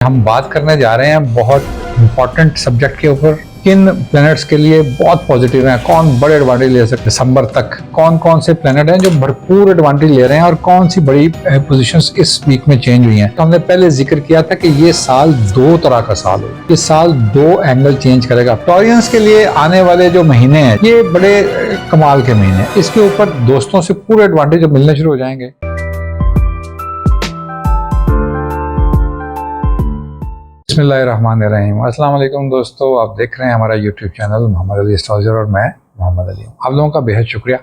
हम बात करने जा रहे हैं बहुत इंपॉर्टेंट सब्जेक्ट के ऊपर। किन प्लैनेट्स के लिए बहुत पॉजिटिव हैं, कौन बड़े एडवांटेज ले सकते हैं दिसंबर तक, कौन कौन से प्लैनेट हैं जो भरपूर एडवांटेज ले रहे हैं और कौन सी बड़ी पोजीशंस इस वीक में चेंज हुई हैं। तो हमने पहले जिक्र किया था कि ये साल दो तरह का साल होगा, ये साल दो एंगल चेंज करेगा। टॉरियंस के लिए आने वाले जो महीने हैं ये बड़े कमाल के महीने हैं। इसके ऊपर दोस्तों से पूरे एडवांटेज मिलने शुरू हो जाएंगे। बिस्मिल्लाहिर्रहमानिर्रहीम। अस्सलाम वालेकुम दोस्तों, आप देख रहे हैं हमारा YouTube channel Mohammad Ali astrologer और मैं मोहम्मद अली हूँ। आप लोगों का बेहद शुक्रिया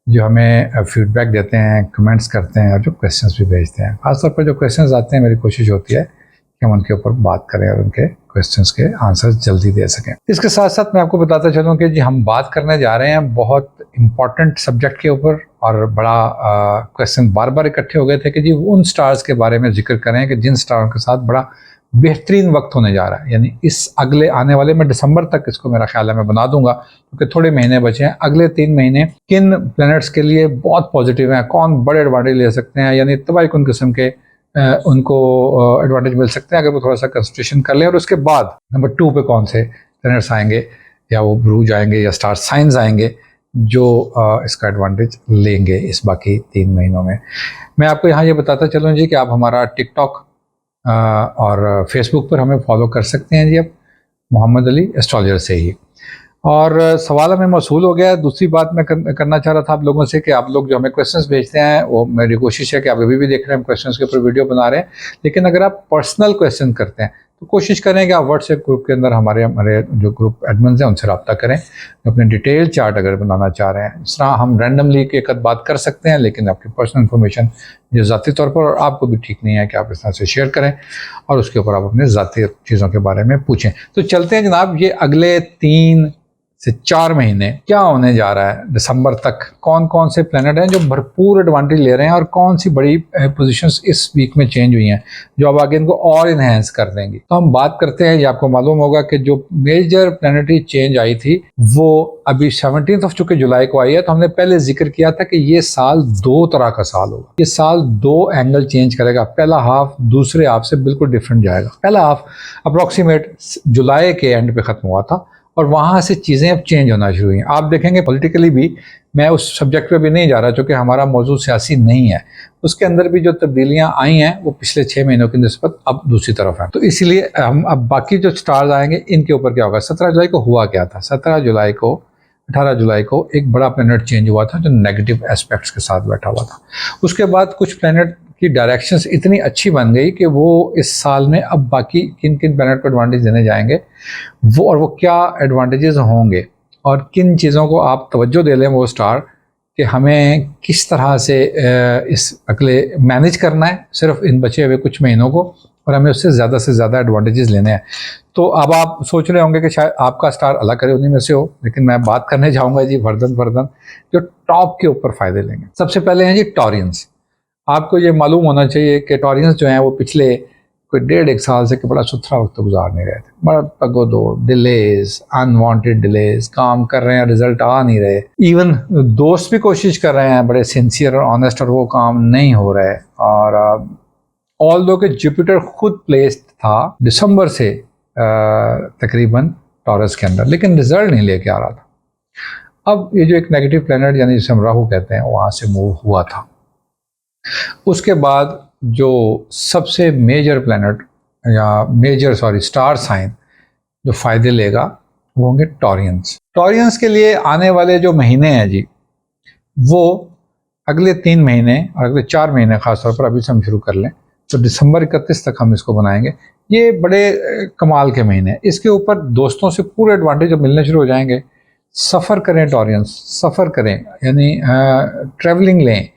जो हमें फीडबैक देते हैं, कमेंट्स करते हैं और जो क्वेश्चंस भी भेजते हैं। खासतौर पर जो क्वेश्चंस आते हैं मेरी कोशिश होती है कि हम उनके ऊपर बात करें और उनके क्वेश्चंस के आंसर्स जल्दी दे सकें। इसके साथ साथ मैं आपको बताता चलूँ कि जी हम बात करने जा रहे हैं बहुत इंपॉर्टेंट सब्जेक्ट के ऊपर और बड़ा क्वेश्चन बार बार इकट्ठे हो गए थे कि जी उन स्टार्स के बारे में जिक्र करें कि जिन स्टारों के साथ बड़ा बेहतरीन वक्त होने जा रहा है। यानी इस अगले आने वाले में दिसंबर तक इसको मेरा ख्याल है मैं बना दूंगा क्योंकि थोड़े महीने बचे हैं। अगले 3 महीने किन प्लैनेट्स के लिए बहुत पॉजिटिव हैं, कौन बड़े एडवांटेज ले सकते हैं, यानी तबाही किस्म के उनको एडवांटेज मिल सकते हैं अगर वो थोड़ा सा कंसंट्रेशन कर लें। और उसके बाद नंबर 2 पे कौन से प्लैनेट्स आएंगे, या वो ब्रूज आएंगे या स्टार साइंस आएंगे जो इसका एडवांटेज लेंगे इस बाकी 3 महीनों में। मैं आपको यहाँ ये बताता चलूँ जी कि आप हमारा टिकटॉक और फेसबुक पर हमें फॉलो कर सकते हैं जी, अब मोहम्मद अली एस्ट्रोलॉजर से ही। और सवाल हमें मौसूल हो गया। दूसरी बात मैं करना चाह रहा था आप लोगों से कि आप लोग जो हमें क्वेश्चंस भेजते हैं वो मेरी कोशिश है कि आप अभी भी देख रहे हैं हम क्वेश्चंस के ऊपर वीडियो बना रहे हैं, लेकिन अगर आप पर्सनल क्वेश्चन करते हैं तो कोशिश करें कि आप व्हाट्सएप ग्रुप के अंदर हमारे जो ग्रुप एडमिन्स हैं उनसे रब्ता करें। अपने डिटेल चार्ट अगर बनाना चाह रहे हैं, इस तरह हम रैंडमली एक बात कर सकते हैं, लेकिन आपकी पर्सनल इन्फॉर्मेशन जो ज़ाती तौर पर और आपको भी ठीक नहीं है कि आप इस तरह से शेयर करें और उसके ऊपर आप अपने ज़ाती चीज़ों के बारे में पूछें। तो चलते हैं जनाब, ये अगले 3 से 4 महीने क्या होने जा रहा है दिसंबर तक, कौन कौन से प्लैनेट हैं जो भरपूर एडवांटेज ले रहे हैं और कौन सी बड़ी पोजीशंस इस वीक में चेंज हुई हैं जो अब आगे इनको और इन्हेंस कर देंगी। तो हम बात करते हैं, ये आपको मालूम होगा कि जो मेजर प्लैनेटरी चेंज आई थी वो अभी 17 जुलाई को आई है। तो हमने पहले जिक्र किया था कि ये साल 2 तरह का साल होगा, ये साल 2 एंगल चेंज करेगा। पहला हाफ दूसरे हाफ से बिल्कुल डिफरेंट जाएगा। पहला हाफ अप्रोक्सीमेट जुलाई के एंड पे खत्म हुआ था और वहाँ से चीज़ें अब चेंज होना शुरू हुई हैं। आप देखेंगे पॉलिटिकली भी, मैं उस सब्जेक्ट पे भी नहीं जा रहा क्योंकि हमारा मौजूद सियासी नहीं है, उसके अंदर भी जो तब्दीलियाँ आई हैं वो पिछले 6 महीनों की निस्बत अब दूसरी तरफ है। तो इसीलिए हम अब बाकी जो स्टार्स आएंगे इनके ऊपर क्या होगा। 17 जुलाई को हुआ क्या था, 17 जुलाई को 18 जुलाई को एक बड़ा प्लैनेट चेंज हुआ था जो नेगेटिव एस्पेक्ट्स के साथ बैठा हुआ था। उसके बाद कुछ प्लैनेट की डायरेक्शंस इतनी अच्छी बन गई कि वो इस साल में अब बाकी किन किन प्लैनेट को एडवांटेज देने जाएंगे वो, और वो क्या एडवांटेजेस होंगे और किन चीज़ों को आप तवज्जो दे लें वो स्टार कि हमें किस तरह से इस अगले मैनेज करना है सिर्फ इन बचे हुए कुछ महीनों को, और हमें उससे ज़्यादा से ज़्यादा एडवांटेजेस लेने हैं। तो अब आप सोच रहे होंगे कि शायद आपका स्टार अलग करे उन्हीं में से हो, लेकिन मैं बात करने जाऊँगा जी वर्धन जो टॉप के ऊपर फ़ायदे लेंगे। सबसे पहले हैं जी टॉरियंस। आपको ये मालूम होना चाहिए कि टॉरियंस जो हैं वो पिछले कोई 1.5 साल से बड़ा सुथरा वक्त गुजार नहीं रहे थे। बड़ा पगोदो डिलेज, अनवांटेड डिलेज, काम कर रहे हैं रिजल्ट आ नहीं रहे। इवन दोस्त भी कोशिश कर रहे हैं बड़े सिंसियर और ऑनेस्ट, और वो काम नहीं हो रहे। और ऑल्दो कि जुपिटर खुद प्लेस्ड था दिसंबर से तकरीबन टॉरस के अंदर, लेकिन रिजल्ट नहीं लेके आ रहा था। अब ये जो एक नेगेटिव प्लैनेट यानी जिसे हम राहु कहते हैं वहाँ से मूव हुआ था। उसके बाद जो सबसे मेजर प्लैनेट या स्टार साइन जो फ़ायदे लेगा वो होंगे टॉरियंस। टॉरियंस के लिए आने वाले जो महीने हैं जी वो अगले 3 महीने और अगले 4 महीने ख़ासतौर पर अभी से हम शुरू कर लें तो दिसंबर 31 तक हम इसको बनाएंगे। ये बड़े कमाल के महीने हैं। इसके ऊपर दोस्तों से पूरे एडवांटेज मिलने शुरू हो जाएंगे। सफ़र करें टॉरियंस, सफ़र करें यानी ट्रैवलिंग लें,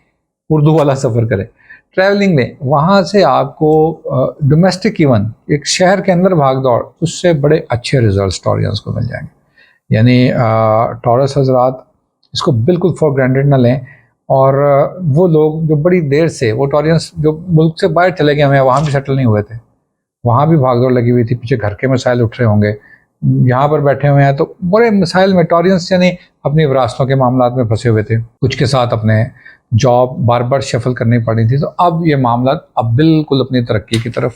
उर्दू वाला सफ़र करें, ट्रैवलिंग में वहाँ से आपको डोमेस्टिक इवन एक शहर के अंदर भाग दौड़ उससे बड़े अच्छे रिजल्ट्स टॉरियंस को मिल जाएंगे। यानी टॉरस हजरात इसको बिल्कुल फॉर ग्रांटेड ना लें। और वो लोग जो बड़ी देर से वो टॉरियंस जो मुल्क से बाहर चले गए हैं वहाँ भी सेटल नहीं हुए थे, वहाँ भी भाग दौड़ लगी हुई थी, पीछे घर के मसाइल उठ रहे होंगे, यहाँ पर बैठे हुए हैं तो बड़े मसाइल में टॉरियंस यानी अपनी विरासतों के मामला में फंसे हुए थे, कुछ के साथ अपने जॉब बार बार शफल करनी पड़ी थी। तो अब ये मामला अब बिल्कुल अपनी तरक्की की तरफ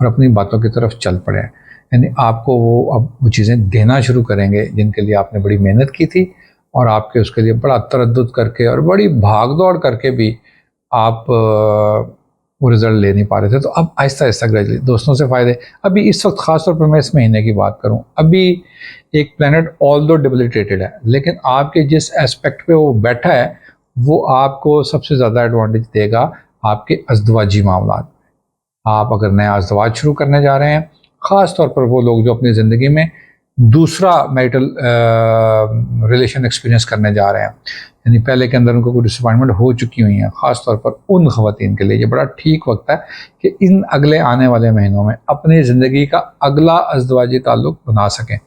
और अपनी बातों की तरफ चल पड़े। यानी आपको वो अब वो चीज़ें देना शुरू करेंगे जिनके लिए आपने बड़ी मेहनत की थी और आपके उसके लिए बड़ा तरद्दुद करके और बड़ी भाग दौड़ करके भी आप वो रिज़ल्ट ले नहीं पा रहे थे। तो अब आहिस्ता आहिस्ता ग्रेजुअली दोस्तों से फ़ायदे। अभी इस वक्त ख़ास तौर पर मैं इस महीने की बात करूं, अभी एक प्लैनेट ऑल दो डिबिलिटेटेड है, लेकिन आपके जिस एस्पेक्ट पे वो बैठा है वो आपको सबसे ज़्यादा एडवांटेज देगा आपके अज़दवाजी मामला। आप अगर नया अज़दवाज शुरू करने जा रहे हैं, ख़ास तौर पर वो लोग जो अपनी ज़िंदगी में दूसरा मैरिटल रिलेशन एक्सपीरियंस करने जा रहे हैं, यानी पहले के अंदर उनको कोई डिसअपॉइंटमेंट हो चुकी हुई हैं, ख़ास तौर पर उन ख़वातीन के लिए ये बड़ा ठीक वक्त है कि इन अगले आने वाले महीनों में अपनी ज़िंदगी का अगला अज़दवाजी ताल्लुक़ बना सकें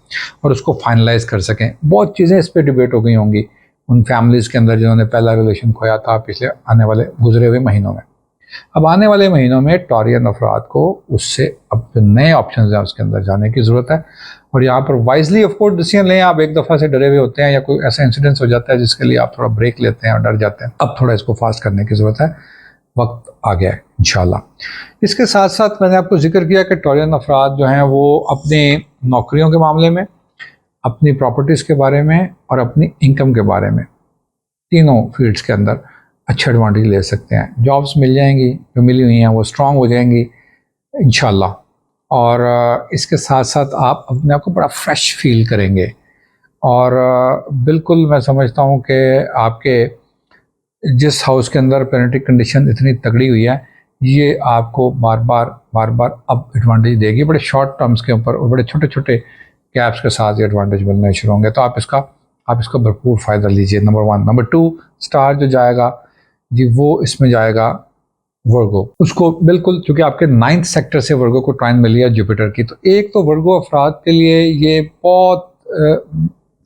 और उसको फाइनलाइज़ कर सकें। बहुत चीज़ें इस पर डिबेट हो गई होंगी उन फैमिलीज़ के अंदर जिन्होंने पहला रिलेशन खोया था पिछले आने वाले गुजरे हुए महीनों में। अब आने वाले महीनों में टॉरियन अफराद को उससे अब नए ऑप्शन हैं उसके अंदर जाने की ज़रूरत है और यहाँ पर वाइजली ऑफ कोर्स डिसीजन लें। आप एक दफ़ा से डरे हुए होते हैं या कोई ऐसा इंसिडेंस हो जाता है जिसके लिए आप थोड़ा ब्रेक लेते हैं और डर जाते हैं, अब थोड़ा इसको फास्ट करने की ज़रूरत है, वक्त आ गया है इंशाल्लाह। इसके साथ साथ मैंने आपको जिक्र किया कि टॉरियन अफराद जो हैं वो अपनी नौकरियों के मामले में, अपनी प्रॉपर्टीज़ के बारे में और अपनी इनकम के बारे में, तीनों फील्ड्स के अंदर अच्छे एडवांटेज ले सकते हैं। जॉब्स मिल जाएंगी, जो मिली हुई हैं वो स्ट्रॉन्ग हो जाएंगी इंशाल्लाह, और इसके साथ साथ आप अपने आप को बड़ा फ्रेश फील करेंगे। और बिल्कुल मैं समझता हूँ कि आपके जिस हाउस के अंदर प्लैनेटरी कंडीशन इतनी तगड़ी हुई है ये आपको बार बार अब एडवांटेज देगी, बड़े शॉर्ट टर्म्स के ऊपर और बड़े छोटे छोटे गैप्स के साथ ये एडवांटेज मिलने शुरू होंगे। तो आप इसका भरपूर फ़ायदा लीजिए, नंबर 1। नंबर 2, स्टार जो जाएगा जी वो इसमें जाएगा वर्गो, उसको बिल्कुल, क्योंकि आपके 9th सेक्टर से वर्गो को ट्राइन मिली है जुपिटर की, तो एक तो वर्गो अफराद के लिए ये बहुत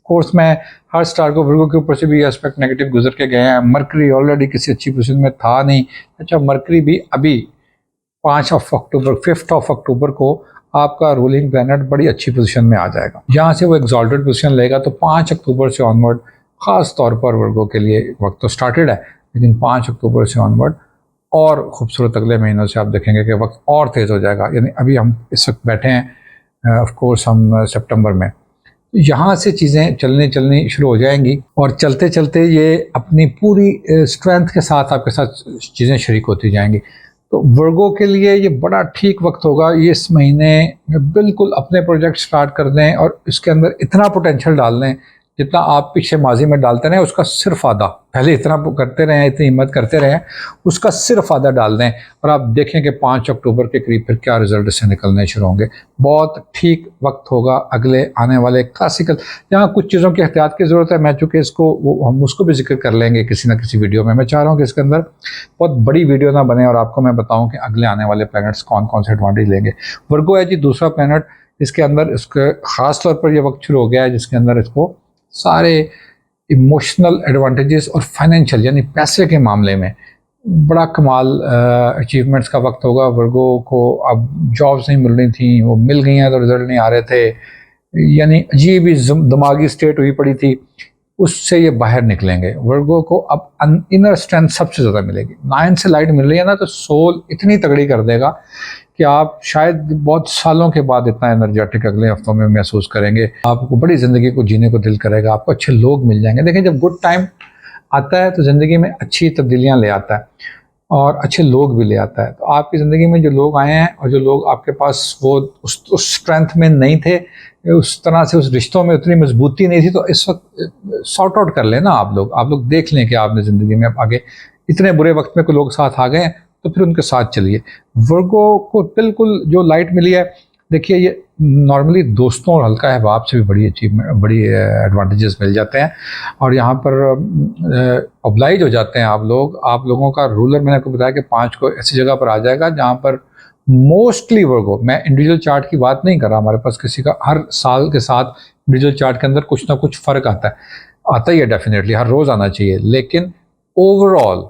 कोर्स में हर स्टार को वर्गो के ऊपर से भी एस्पेक्ट नेगेटिव गुजर के गए हैं। मरकरी ऑलरेडी किसी अच्छी पोजीशन में था नहीं, अच्छा मरकरी भी अभी 5 अक्टूबर को आपका रूलिंग प्लैनेट बड़ी अच्छी पोजीशन में आ जाएगा, जहाँ से वो एक्सॉल्टेड पोजीशन लेगा। तो 5 अक्टूबर से ऑनवर्ड ख़ास तौर पर वर्गो के लिए वक्त तो स्टार्टेड है, लेकिन 5 अक्टूबर से ऑनवर्ड और ख़ूबसूरत अगले महीनों से आप देखेंगे कि वक्त और तेज़ हो जाएगा। यानी अभी हम इस वक्त बैठे हैं ऑफ कोर्स हम सितंबर में, यहाँ से चीज़ें चलनी शुरू हो जाएंगी और चलते चलते ये अपनी पूरी स्ट्रेंथ के साथ आपके साथ चीज़ें शरीक होती जाएंगी। तो वर्गो के लिए ये बड़ा ठीक वक्त होगा, ये इस महीने में बिल्कुल अपने प्रोजेक्ट स्टार्ट कर दें और इसके अंदर इतना पोटेंशियल डाल दें जितना आप पीछे माजी में डालते रहें उसका सिर्फ आधा, पहले इतना करते रहें, इतनी हिम्मत करते रहें, उसका सिर्फ आधा डाल दें और आप देखें कि 5 अक्टूबर के करीब फिर क्या रिजल्ट से निकलने शुरू होंगे। बहुत ठीक वक्त होगा अगले आने वाले क्लासिकल। यहाँ कुछ चीज़ों की एहतियात की ज़रूरत है, मैं चूँकि हम उसको भी जिक्र कर लेंगे किसी न किसी वीडियो में। मैं चाह रहा हूँ कि इसके अंदर बहुत बड़ी वीडियो ना बने और आपको मैं बताऊँ कि अगले आने वाले प्लैनेट्स कौन कौन से एडवांटेज लेंगे। वर्गो है जी दूसरा प्लैनेट, इसके अंदर इसके ख़ास तौर पर यह वक्त शुरू हो गया है जिसके अंदर इसको सारे इमोशनल एडवांटेजेस और फाइनेंशियल यानी पैसे के मामले में बड़ा कमाल अचीवमेंट्स का वक्त होगा। वर्गो को अब जॉब्स नहीं मिल रही थी, वो मिल गई हैं तो रिजल्ट नहीं आ रहे थे, यानी अजीब ही दिमागी स्टेट हुई पड़ी थी, उससे ये बाहर निकलेंगे। वर्गो को अब इनर स्ट्रेंथ सबसे ज़्यादा मिलेगी। 9 से लाइट मिल रही है ना, तो सोल इतनी तगड़ी कर देगा कि आप शायद बहुत सालों के बाद इतना एनर्जेटिक अगले हफ्तों में महसूस करेंगे। आपको बड़ी ज़िंदगी को जीने को दिल करेगा, आपको अच्छे लोग मिल जाएंगे। देखिए जब गुड टाइम आता है तो ज़िंदगी में अच्छी तब्दीलियाँ ले आता है और अच्छे लोग भी ले आता है। तो आपकी ज़िंदगी में जो लोग आए हैं और जो लोग आपके पास वो उस स्ट्रेंथ में नहीं थे, उस तरह से उस रिश्तों में उतनी मजबूती नहीं थी, तो इस वक्त सॉर्ट आउट कर लेना आप लोग देख लें कि आपने ज़िंदगी में अब आगे इतने बुरे वक्त में कोई लोग साथ आ गए हैं तो फिर उनके साथ चलिए। वर्गो को बिल्कुल जो लाइट मिली है, देखिए ये नॉर्मली दोस्तों और हल्का अहबाब से भी बड़ी एडवांटेजेस मिल जाते हैं और यहाँ पर ऑब्लाइज हो जाते हैं आप लोगों का रूलर मैंने आपको बताया कि 5 को ऐसी जगह पर आ जाएगा जहाँ पर मोस्टली वर्गो, मैं इंडिविजुअल चार्ट की बात नहीं कर रहा, हमारे पास किसी का हर साल के साथ इंडिविजुअल चार्ट के अंदर कुछ ना कुछ फ़र्क आता ही है, डेफिनेटली हर रोज़ आना चाहिए, लेकिन ओवरऑल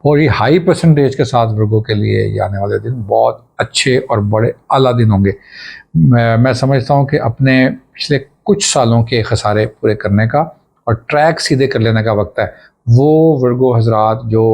पूरी हाई परसेंटेज के साथ वर्गो के लिए ये आने वाले दिन बहुत अच्छे और बड़े आला दिन होंगे। मैं समझता हूँ कि अपने पिछले कुछ सालों के खसारे पूरे करने का और ट्रैक सीधे कर लेने का वक्त है। वो वर्गो हजरात जो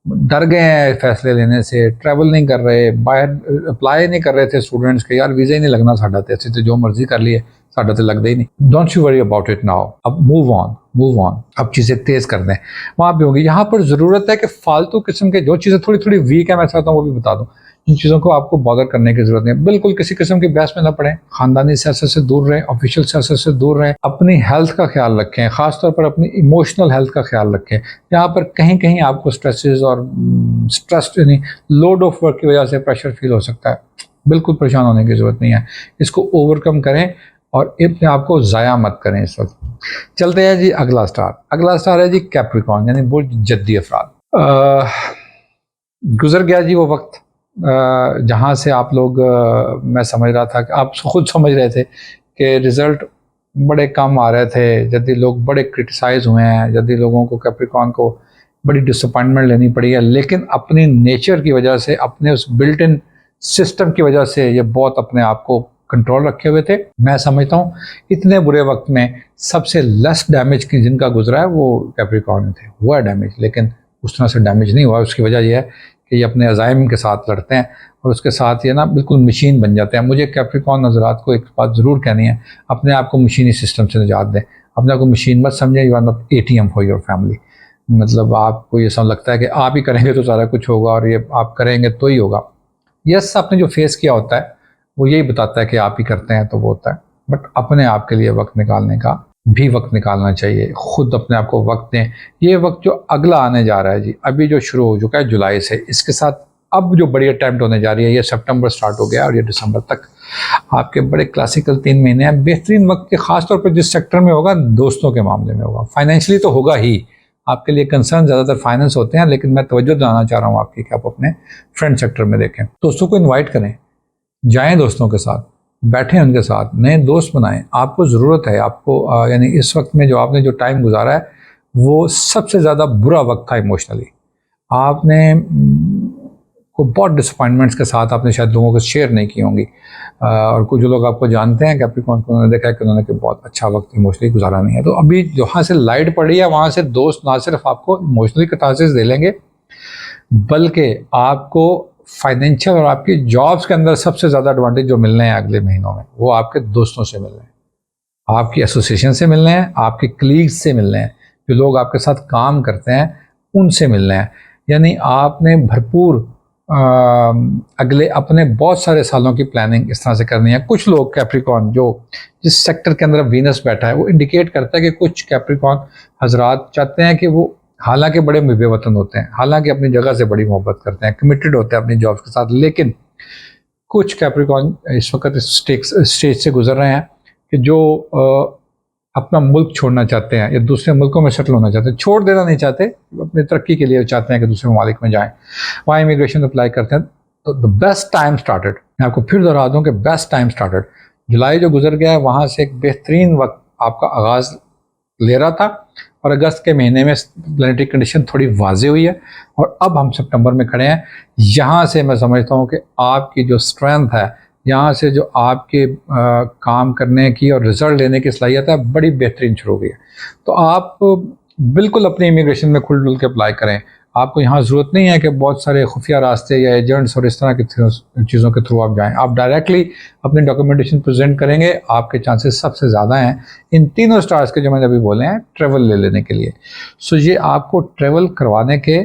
डर गए हैं फैसले लेने से, ट्रैवल नहीं कर रहे, बाहर अप्लाई नहीं कर रहे थे स्टूडेंट्स के, यार वीज़ा ही नहीं लगना साडा ते, असं तो जो मर्जी कर लिए, साडा तो लगता ही नहीं। Don't you worry about it now, अब मूव ऑन, अब चीज़ें तेज़ कर दें। वहाँ भी होंगी। यहाँ पर ज़रूरत है कि फालतू किस्म के जो चीज़ें थोड़ी थोड़ी वीक है, मैं चाहता हूँ वो भी बता दूँ। इन चीज़ों को आपको बॉदर करने की जरूरत नहीं है। बिल्कुल किसी किस्म की बहस में ना पड़े, खानदानी सियासत से दूर रहें, ऑफिशियल सियासत से दूर रहें, अपनी हेल्थ का ख्याल रखें, खासतौर पर अपनी इमोशनल हेल्थ का ख्याल रखें। यहाँ पर कहीं कहीं आपको स्ट्रेसेस और स्ट्रेस यानी लोड ऑफ वर्क की वजह से प्रेशर फील हो सकता है। बिल्कुल परेशान होने की ज़रूरत नहीं है, इसको ओवरकम करें और अपने आप को ज़ाया मत करें। इस वक्त चलते हैं जी अगला स्टार है जी कैप्रिकॉर्न, यानी बहुत जद्दी अफराद। गुजर गया जी वो वक्त जहाँ से आप लोग मैं समझ रहा था कि आप खुद समझ रहे थे कि रिज़ल्ट बड़े कम आ रहे थे, जल्दी लोग बड़े क्रिटिसाइज़ हुए हैं, जल्दी लोगों को कैप्रिकॉर्न को बड़ी डिसअपॉइंटमेंट लेनी पड़ी है। लेकिन अपनी नेचर की वजह से, अपने उस बिल्ट इन सिस्टम की वजह से ये बहुत अपने आप को कंट्रोल रखे हुए थे। मैं समझता हूँ इतने बुरे वक्त में सबसे लेस डैमेज की जिनका गुजरा है वो कैप्रिकॉर्न थे। हुआ डैमेज, लेकिन उस तरह से डैमेज नहीं हुआ। उसकी वजह यह है कि ये अपने अज़ाइम के साथ लड़ते हैं और उसके साथ ये ना बिल्कुल मशीन बन जाते हैं। मुझे कैप्रिकॉर्न हज़रात को एक बात ज़रूर कहनी है, अपने आप को मशीनी सिस्टम से निजात दें। अपने आप को मशीन मत समझें, you are not ATM for your family. मतलब आपको ये समझ लगता है कि आप ही करेंगे तो सारा कुछ होगा और ये आप करेंगे तो ही होगा। यस, आपने जो फेस किया होता है वो यही बताता है कि आप ही करते हैं तो वो होता है। बट अपने आप के लिए वक्त निकालने का भी वक्त निकालना चाहिए। खुद अपने आप को वक्त दें। ये वक्त जो अगला आने जा रहा है जी, अभी जो शुरू हो चुका है जुलाई से, इसके साथ अब जो बड़ी अटैम्प्ट होने जा रही है, ये सितंबर स्टार्ट हो गया और ये दिसंबर तक आपके बड़े क्लासिकल 3 महीने हैं। बेहतरीन वक्त के, खासतौर पर जिस सेक्टर में होगा, दोस्तों के मामले में होगा। फाइनेंशियली तो होगा ही, आपके लिए कंसर्न ज़्यादातर फाइनेंस होते हैं, लेकिन मैं तवज्जो दिलाना चाह रहा हूँ आपकी कि आप अपने फ्रेंड सेक्टर में देखें। दोस्तों को इन्वाइट करें, जाएँ दोस्तों के साथ, बैठें उनके साथ, नए दोस्त बनाएं। आपको ज़रूरत है, आपको यानी इस वक्त में जो आपने जो टाइम गुजारा है वो सबसे ज़्यादा बुरा वक्त था इमोशनली। आपने को बहुत डिसअपॉइंटमेंट्स के साथ आपने शायद लोगों को शेयर नहीं की होंगी। और कुछ जो लोग आपको जानते हैं कैप्रिकॉर्न को, उन्होंने देखा है कि उन्होंने बहुत अच्छा वक्त इमोशनली गुजारा नहीं है। तो अभी जहाँ से लाइट पड़ी है वहाँ से दोस्त ना सिर्फ आपको इमोशनली कैटार्सिस दे लेंगे, बल्कि आपको फाइनेंशियल और आपकी जॉब्स के अंदर सबसे ज़्यादा एडवांटेज जो मिलने हैं अगले महीनों में, वो आपके दोस्तों से मिलने हैं, आपकी एसोसिएशन से मिलने हैं, आपके कलीग्स से मिलने हैं, जो लोग आपके साथ काम करते हैं उनसे मिलने हैं। यानी आपने भरपूर अगले अपने बहुत सारे सालों की प्लानिंग इस तरह से करनी है। कुछ लोग कैप्रिकॉर्न जो जिस सेक्टर के अंदर वीनस बैठा है वो इंडिकेट करता है कि कुछ कैप्रिकॉर्न हजरात चाहते हैं कि वो हालांकि बड़े बेवतन होते हैं, हालांकि अपनी जगह से बड़ी मोहब्बत करते हैं, कमिटेड होते हैं अपनी जॉब्स के साथ, लेकिन कुछ कैप्रिकॉर्न इस वक्त स्टेज से गुजर रहे हैं कि जो अपना मुल्क छोड़ना चाहते हैं या दूसरे मुल्कों में सेटल होना चाहते हैं। छोड़ देना नहीं चाहते, अपनी तरक्की के लिए चाहते हैं कि दूसरे ममालिक में जाएं, वहाँ इमिग्रेशन अप्लाई करते हैं। तो द बेस्ट टाइम स्टार्टेड, मैं आपको फिर दोहरा दूँ कि बेस्ट टाइम स्टार्टेड। जुलाई जो गुजर गया है वहाँ से एक बेहतरीन वक्त आपका आगाज़ ले रहा था और अगस्त के महीने में प्लानिटरी कंडीशन थोड़ी वाज़ेह हुई है और अब हम सितंबर में खड़े हैं। यहाँ से मैं समझता हूँ कि आपकी जो स्ट्रेंथ है, यहाँ से जो आपके काम करने की और रिज़ल्ट लेने की सलाहियत है, बड़ी बेहतरीन शुरू हो गई है। तो आप बिल्कुल अपनी इमिग्रेशन में खुल डुल के अप्लाई करें। आपको यहाँ ज़रूरत नहीं है कि बहुत सारे खुफिया रास्ते या एजेंट्स और इस तरह की चीज़ों के थ्रू आप जाएं। आप डायरेक्टली अपनी डॉक्यूमेंटेशन प्रेजेंट करेंगे, आपके चांसेस सबसे ज़्यादा हैं इन तीनों स्टार्स के जो मैंने अभी बोले हैं ट्रैवल ले लेने के लिए। सो ये आपको ट्रैवल करवाने के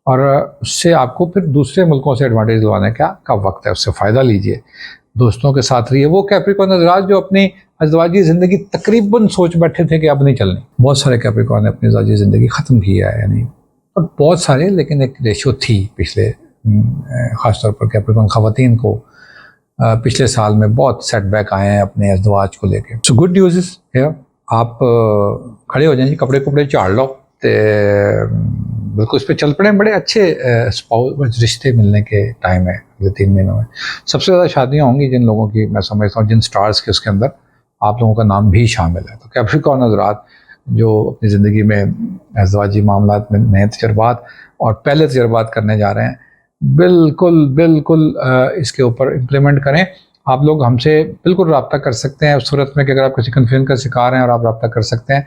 और उससे आपको फिर दूसरे मुल्कों से एडवांटेज दिलवाने का वक्त है, उससे फ़ायदा लीजिए। दोस्तों के साथ रहिए। वो कैप्रिकॉर्न हज़रात जो अपनी अज़वाजी ज़िंदगी तकरीबन सोच बैठे थे कि अब नहीं चलनी, बहुत सारे कैप्रिकॉर्न ने अपनी अज़वाजी ज़िंदगी ख़त्म की है, यानी और बहुत सारे, लेकिन एक रेशो थी पिछले ख़ासतौर पर कैप्रिकॉर्न ख़वातीन को पिछले साल में बहुत सेटबैक आए हैं अपने अज़वाज को लेके। So good news is here, आप खड़े हो जाएं जी, कपड़े झाड़ लो तो बिल्कुल इस पर चल पड़े। बड़े अच्छे स्पाउस रिश्ते मिलने के टाइम है अगले 3 महीनों में। सबसे ज़्यादा शादियाँ होंगी जिन लोगों की, मैं समझता हूँ जिन स्टार्स के उसके अंदर आप लोगों का नाम भी शामिल है। तो कैप्रिकॉर्न हज़रात जो अपनी ज़िंदगी में अज़वाजी मामलात में नए तजर्बात और पहले तजर्बात करने जा रहे हैं, बिल्कुल इसके ऊपर इम्प्लीमेंट करें। आप लोग हमसे बिल्कुल रब्ता कर सकते हैं उस सूरत में कि अगर आप किसी कन्फ्यूजन का शिकार हैं और आप रब्ता कर सकते हैं।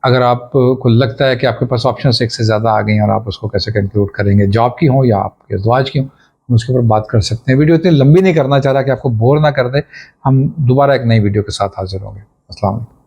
अगर आपको लगता है कि आपके पास ऑप्शन एक से ज़्यादा आ गई हैं और आप उसको कैसे कंक्लूड करेंगे, जॉब की हो या आपके अज़वाज की हो, हम उसके ऊपर बात कर सकते हैं। वीडियो इतनी लंबी नहीं करना चाह रहा कि आपको बोर ना कर दे। हम दोबारा एक नई वीडियो के साथ हाजिर होंगे। अस्सलाम वालेकुम।